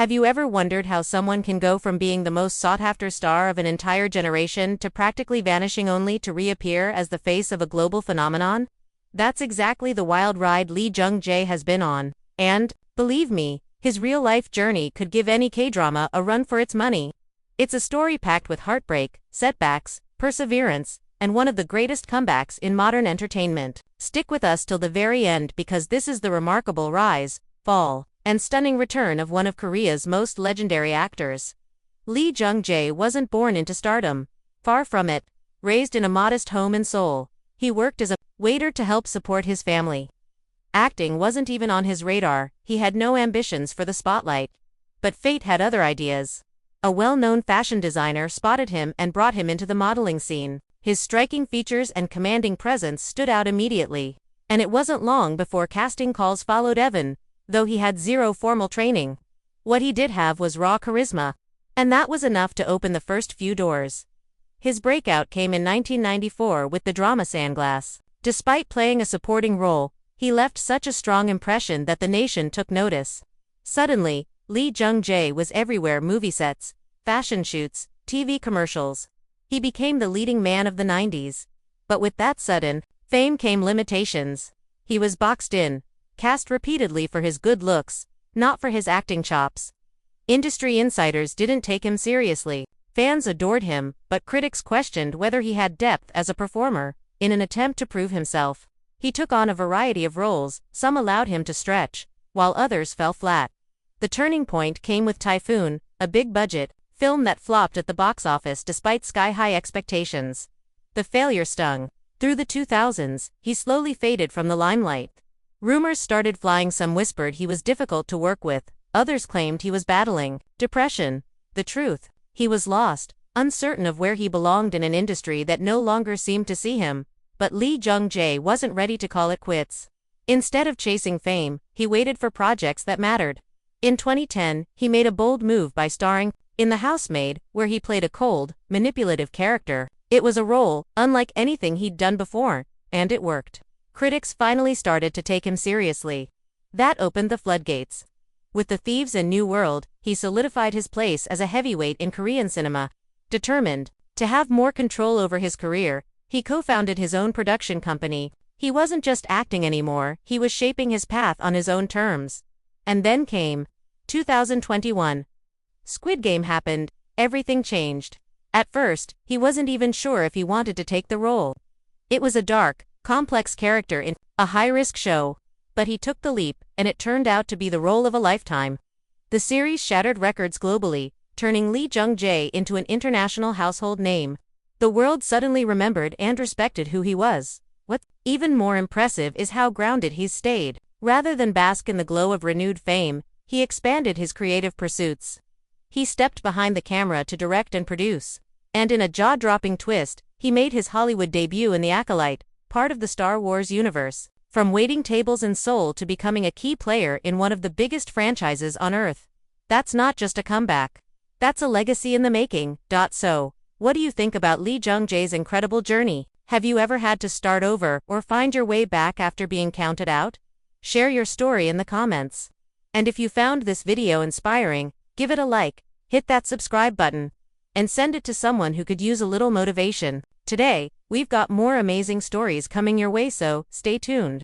Have you ever wondered how someone can go from being the most sought-after star of an entire generation to practically vanishing only to reappear as the face of a global phenomenon? That's exactly the wild ride Lee Jung Jae has been on. And, believe me, his real-life journey could give any K-drama a run for its money. It's a story packed with heartbreak, setbacks, perseverance, and one of the greatest comebacks in modern entertainment. Stick with us till the very end because this is the remarkable rise, fall, and stunning return of one of Korea's most legendary actors. Lee Jung Jae wasn't born into stardom. Far from it. Raised in a modest home in Seoul, he worked as a waiter to help support his family. Acting wasn't even on his radar, he had no ambitions for the spotlight. But fate had other ideas. A well-known fashion designer spotted him and brought him into the modeling scene. His striking features and commanding presence stood out immediately. And it wasn't long before casting calls followed Evan, though he had zero formal training. What he did have was raw charisma. And that was enough to open the first few doors. His breakout came in 1994 with the drama Sunglass. Despite playing a supporting role, he left such a strong impression that the nation took notice. Suddenly, Lee Jung Jae was everywhere: movie sets, fashion shoots, TV commercials. He became the leading man of the 90s. But with that sudden fame came limitations. He was boxed in, cast repeatedly for his good looks, not for his acting chops. Industry insiders didn't take him seriously. Fans adored him, but critics questioned whether he had depth as a performer. In an attempt to prove himself, he took on a variety of roles. Some allowed him to stretch, while others fell flat. The turning point came with Typhoon, a big-budget film that flopped at the box office despite sky-high expectations. The failure stung. Through the 2000s, he slowly faded from the limelight. Rumors started flying. Some whispered he was difficult to work with, others claimed he was battling depression. The truth: he was lost, uncertain of where he belonged in an industry that no longer seemed to see him. But Lee Jung Jae wasn't ready to call it quits. Instead of chasing fame, he waited for projects that mattered. In 2010, he made a bold move by starring in The Housemaid, where he played a cold, manipulative character. It was a role unlike anything he'd done before, and it worked. Critics finally started to take him seriously. That opened the floodgates. With The Thieves and New World, he solidified his place as a heavyweight in Korean cinema. Determined to have more control over his career, he co-founded his own production company. He wasn't just acting anymore, he was shaping his path on his own terms. And then came 2021. Squid Game happened. Everything changed. At first, he wasn't even sure if he wanted to take the role. It was a dark, complex character in a high-risk show. But he took the leap, and it turned out to be the role of a lifetime. The series shattered records globally, turning Lee Jung Jae into an international household name. The world suddenly remembered and respected who he was. What's even more impressive is how grounded he's stayed. Rather than bask in the glow of renewed fame, he expanded his creative pursuits. He stepped behind the camera to direct and produce. And in a jaw-dropping twist, he made his Hollywood debut in The Acolyte, part of the Star Wars universe. From waiting tables in Seoul to becoming a key player in one of the biggest franchises on Earth. That's not just a comeback. That's a legacy in the making. So, what do you think about Lee Jung Jae's incredible journey? Have you ever had to start over or find your way back after being counted out? Share your story in the comments. And if you found this video inspiring, give it a like, hit that subscribe button, and send it to someone who could use a little motivation. Today, we've got more amazing stories coming your way, so stay tuned.